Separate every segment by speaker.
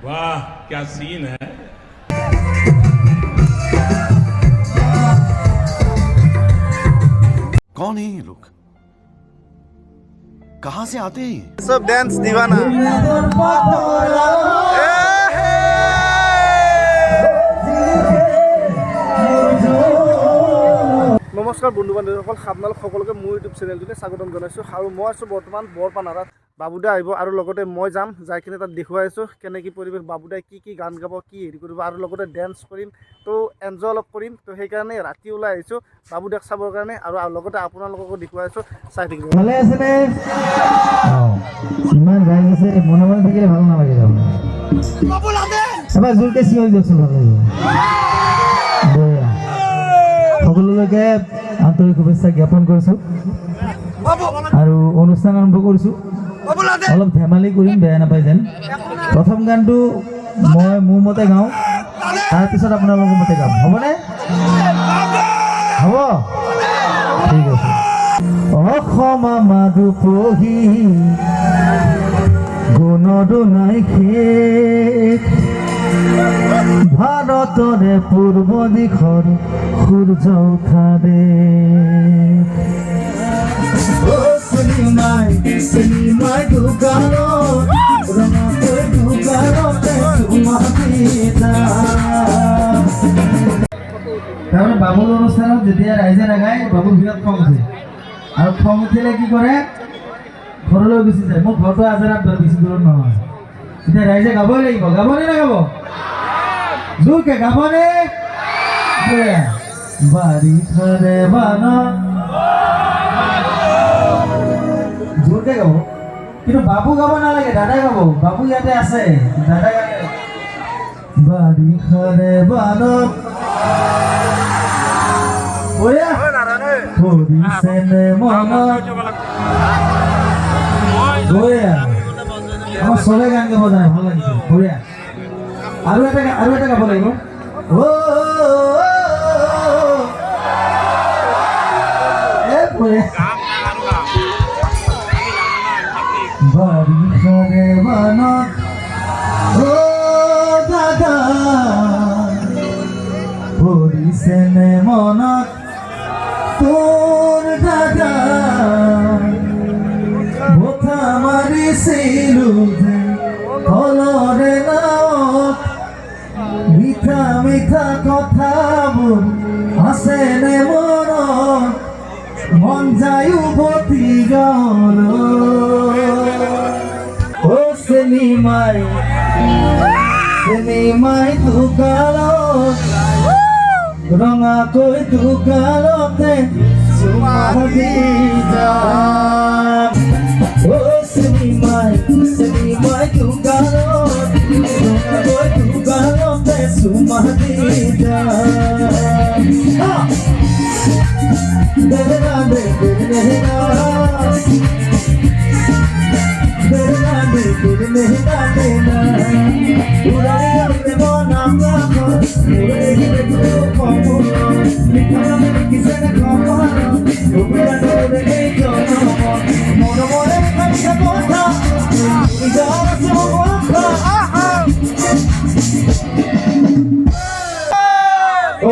Speaker 1: वाह क्या सीन है।
Speaker 2: कौन है ये लोग, कहां से आते हैं?
Speaker 3: सब डांस दीवाना। নমস্কাৰ বন্ধু বান্ধৱীসকল, আপোনালোক সকলোকে মোৰ ইউটিউব চেনেলটোতে স্বাগতম জনাইছোঁ। আৰু মই আছোঁ বৰ্তমান বৰপানাৰাত। বাবুদা আহিব আৰু লগতে মই যাম, যাই কিনে তাত দেখুৱাই আছোঁ কেনে কি পৰিৱেশ, বাবুদাই কি গান গাব, কি হেৰি কৰিব, আৰু লগতে ডেন্স কৰিম, তো এনজয় অলপ কৰিম। তো সেইকাৰণে ৰাতি ওলাই আহিছোঁ বাবুদাক চাবৰ কাৰণে, আৰু লগতে আপোনালোককো দেখুৱাই আছোঁ, চাই থাকিব।
Speaker 4: ভালে আছেনে? ইমান ৰাইজ আছে, মনে মনে থাকিলে ভাল নালাগে। এবাৰ জোৰকে চিঞৰি দিয়কচোন, ভাল লাগিব। সকলোলৈকে আন্তৰিক শুভেচ্ছা জ্ঞাপন কৰিছোঁ আৰু অনুষ্ঠান আৰম্ভ কৰিছোঁ। অলপ ধেমালি কৰিম, বেয়া নাপায় যেন। প্ৰথম গানটো মই মোৰ মতে গাওঁ, তাৰপিছত আপোনালোকৰ মতে গাম, হ'বনে? হ'ব, ঠিক আছে। অসম আমাৰো পঢ়ি গুণৰো নাই শেষ, ভাৰতৰে পূৰ্ব দিশৰ সূৰ্য উঠা দেশ। চিনেমাই দোকানত ৰঙাকৈ দোকানতে তাৰমানে বাবুৰ অনুষ্ঠানত যেতিয়া ৰাইজে নাগায়, বাবুৰ বিৰাট খং উঠে, আৰু খং উঠিলে কি কৰে, ঘৰলৈ গুচি যায়। মোৰ ঘৰটো আজাৰাত বেছি দূৰত নহয়। এতিয়া ৰাইজে গাবই লাগিব, গাবনে নাগাব? জোৰকে গাবনে? বাৰিষাৰে বানত জোৰকে গাব, কিন্তু বাবু গাব নালাগে, দাদাই গাব। বাবু ইয়াতে আছে, দাদাই গাব। বাৰিষাৰে বানত পৰিছেনে মনত। আমাৰ চবে গান গাব জানে, ভাল লাগিছে, বঢ়িয়া। আৰু এটা গাব লাগিব। বাৰিষাৰে বানত দাদা পৰিছেনে মনত তোৰ দাদা, বঠা মাৰিছিলো যে কলৰে নাৱত, মিঠা মিঠা কথাবোৰ আছেনে মনত, মন যায় উভতি গাঁৱলৈ। চিনেমাই দোকানত ৰঙাকৈ দোকানতে চুমা দি যাম। চিনেমাই দোকানত ৰঙাকৈ দোকানতে চুমা দি যাম।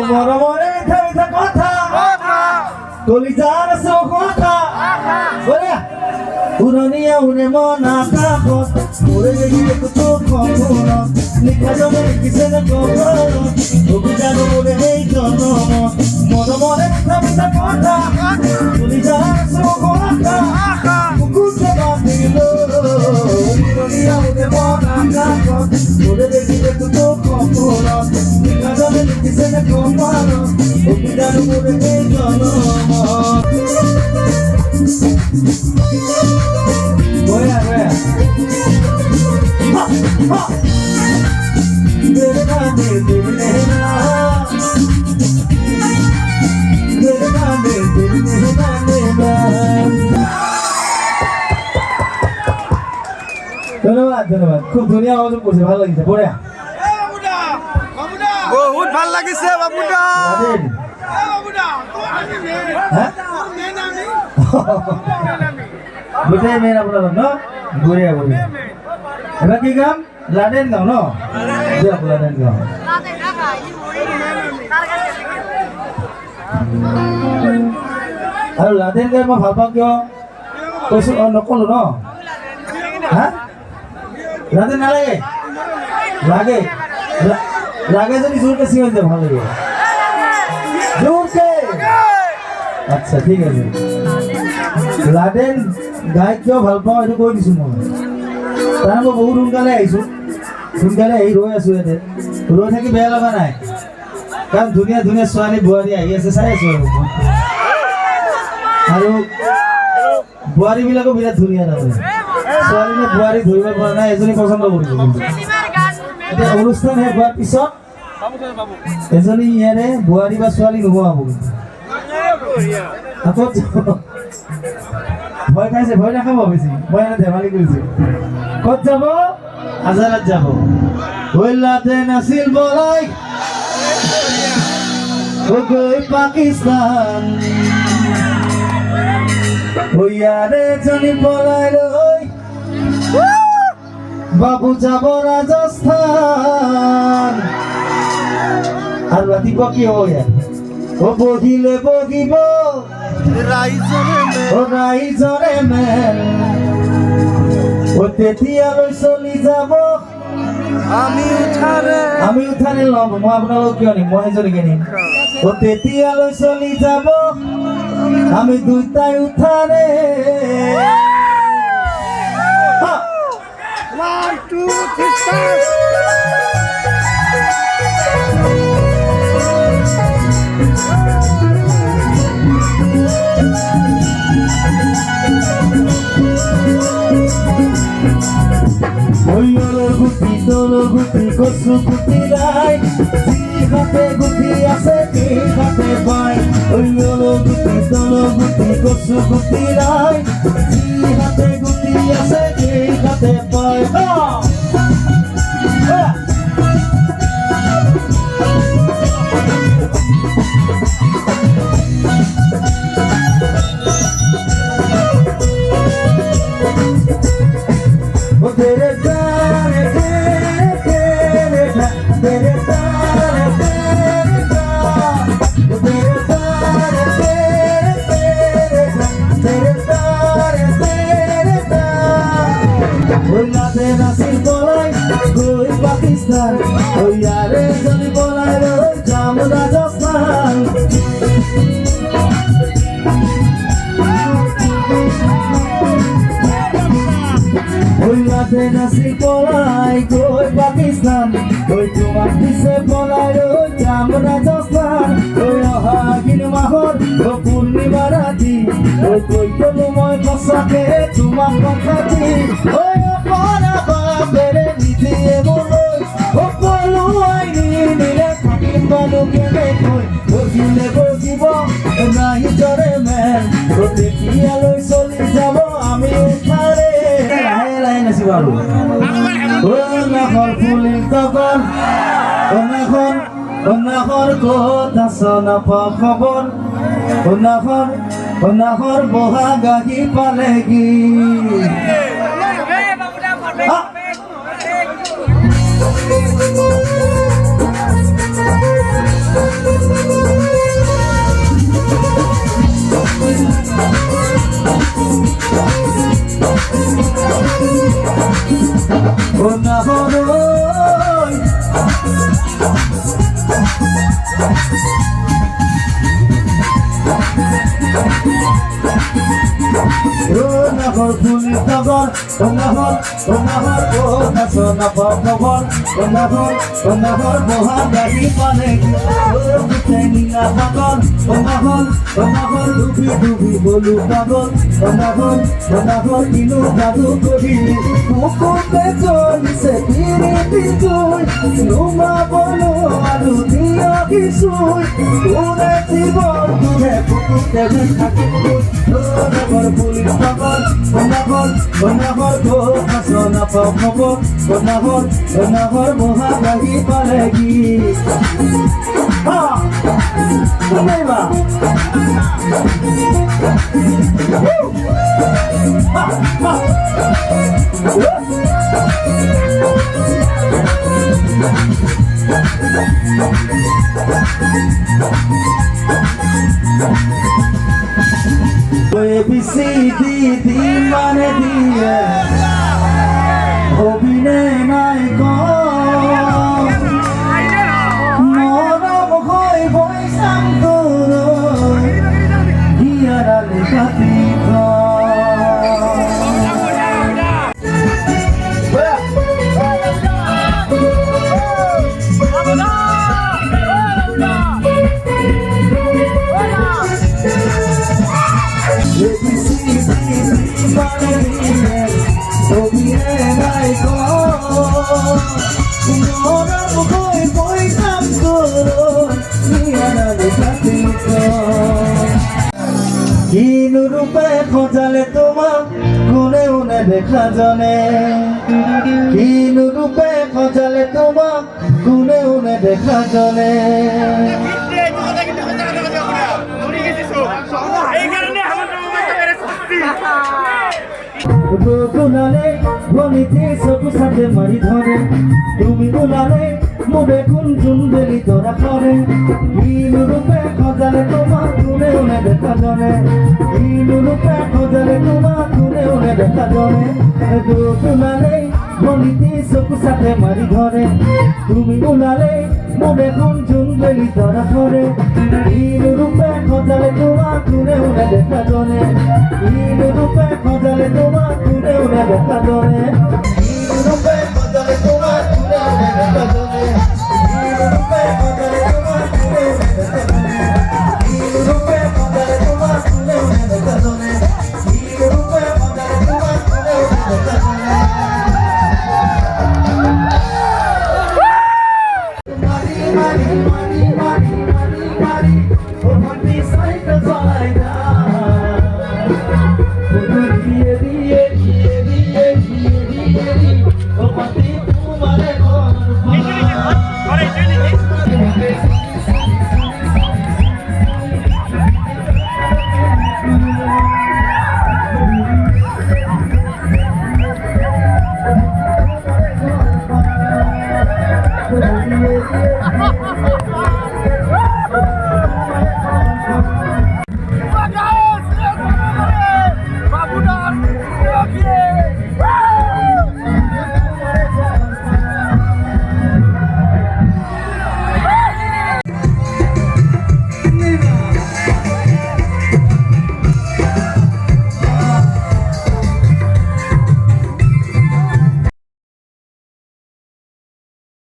Speaker 4: মৰমৰে মিঠা মিঠা কথা, কলিজাৰ আছে কথা, উৰণীয়া উনে মন আকাশত, মৰে দেখিলে তো খবৰত, লিখা জনে লিখিছেনে খবৰত, অভিযান মোৰে এই জনমত। মৰমৰে মিঠা মিঠা কথা, কলিজাৰ আছে কথা, বুকুতে বান্ধিল উৰণীয়া উনে মন আকাশত, মৰে দেখিলে তো খবৰত, লিখা জনে লিখিছেনে খবৰত, অভিযান মোৰে এই জনমত। Goya. ধন্যবাদ, খুব ধুনীয়া আৱাজ কৰিছে, ভাল লাগিছে, বঢ়িয়া,
Speaker 3: বহুত ভাল লাগিছে বাবুদা।
Speaker 4: গোটেই মেইন আপোনাৰ ন বঢ়িয়া বঢ়িয়া এবাৰ কি গাম লাডেন গাওঁ ন দিয়ক লাডেন গাওঁ আৰু লাডেন গাই মই ভাল পাওঁ কিয় কৈছোঁ নক'লো ন হা লাডেন নালাগে লাগে লাগে যদি জোৰকে চিঞৰি দিয়ে ভাল লাগিব জোৰকে আচ্ছা ঠিক আছে লাডেন গাই কিয় ভাল পাওঁ এইটো কৈ দিছোঁ মই তাৰ মই বহুত সোনকালে আহিছোঁ সোনকালে আহি ৰৈ আছোঁ ইয়াতে ৰৈ থাকি বেয়া লগা নাই কাৰণ ধুনীয়া ধুনীয়া ছোৱালী বোৱাৰী আহি আছে চাই আছোঁ আৰু বোৱাৰীবিলাকো বিৰাট ধুনীয়া তাৰমানে ছোৱালী নে বোৱাৰী ধৰিব পৰা নাই এজনী পচন্দ কৰিছোঁ কিন্তু এতিয়া অনুষ্ঠান শেষ হোৱাৰ পিছত এজনী ইয়াৰে বোৱাৰী বা ছোৱালী নোহোৱা হ'ব আকৌ ভয় খাইছে ভয় নাখাব বেছি মই এনে ধেমালি কৰিছোঁ ক'ত যাব আজাৰাত যাব হইলাতে নাছিল বলাই গৈ পাকিস্তান ইয়াৰে এজনী পলাই লৈ বাবু যাব ৰাজস্থান আৰু ৰাতিপুৱা কি হ'ব ইয়াত বহিলে বহিব ৰাইজৰে মেল তেতিয়ালৈ চলি যাব আমি উঠাৰে ল'ম মই আপোনালোক কিয় নিম মই এজনীকে নিম তেতিয়ালৈ চলি যাব আমি দুটাই উঠাৰে
Speaker 3: 1 2 3 start
Speaker 4: তোলৰ গুটি কচু গুটি নাই যিহাতে গুটি আছে সেইহাতে পায় তোলৰ গুটি কচু গুটি নাই যিহাতে গুটি আছে সেইহাতে পায় নাছিল বলাই গৈ পাকিস্তান ইয়াৰে এজনী বলাই লৈ যাম ৰাজস্থান নাছিল বলাই গৈ পাকিস্তান তোমাক পিছে বলাই লৈ যাম ৰাজস্থান অহা আহিন মাহত পূৰ্ণিমা ৰাতি কৈ গলো মই সঁচাকে তোমাক কথা দি বেড়ে নিদিয়ে বলই সকলো আইনি নিলে থাকিম বানু কেনে কই বহিলে বহিব নাহি জৰে মেল তেতিয়ালৈ চলি যাব আমি উঠাৰে লাহে লাহে নাচিব আৰু নাখৰ ফুলিল তগৰ নাখৰ ক'ত আছ নাপাওঁ খবৰ নাখৰ বহাগ আহি পালেগি নাখৰ ফুলি তগৰ নাখৰ ক'ত আছ নাপাওঁ খবৰ নাখৰ বহাগ আহি পালেগি নীলা পাগল নাখৰ ডুবি ডুবি বলো পাগল নাখৰ কিনো যাদু কৰিলি বুকুতে জ্বলিছে পিৰিতি জুই নুমাবলো আৰু দিয় কিছুই তোৰে জীৱন তোৰে বুকুতে থাকিব নাখৰ ফুলি তগৰ নাখৰ ক'ত আছ নাপাওঁ খবৰ নাখৰ বহাগ আহি পালেগি ABCD মানে দিয়ে অভিনয় নাই মরম হৈ বৈশাম তোর হিয়ারালে কাতিক কিনু রূপে খোঁজালে তোমাক কোনেও নেদেখা জনে কিনু রূপে খোঁজালে তোমাক কোনেও নেদেখা জনে গুনালে বলিতে চকু সাথে মারি ধরে তুমি গুনালে মুবে কোন চুন বেলি ধরা করে কিনু রূপে খোঁজালে তোমাক কোনেও নেদেখা জনে কিনু রূপে খোঁজালে তোমাক কোনেও নেদেখা জনে গুনালে বলিতে চকু সাথে মারি ধরে তুমি গুনালে মুবে কোন চুন বেলি ধরা করে কিনু রূপে খোঁজালে তোমাক কোনেও নেদেখা জনে কিনু রূপে খোঁজালে তোমাক কোনেও নেদেখা জনে কিনু রূপে খোঁজালে তোমাক কোনেও নেদেখা জনে কিনু রূপে খোঁজালে তোমাক কোনেও নেদেখা জনে কিনু রূপে খোঁজালে তোমাক কোনেও নেদেখা জনে কিনু রূপে খোঁজালে তোমাক কোনেও নেদেখা জনে Money,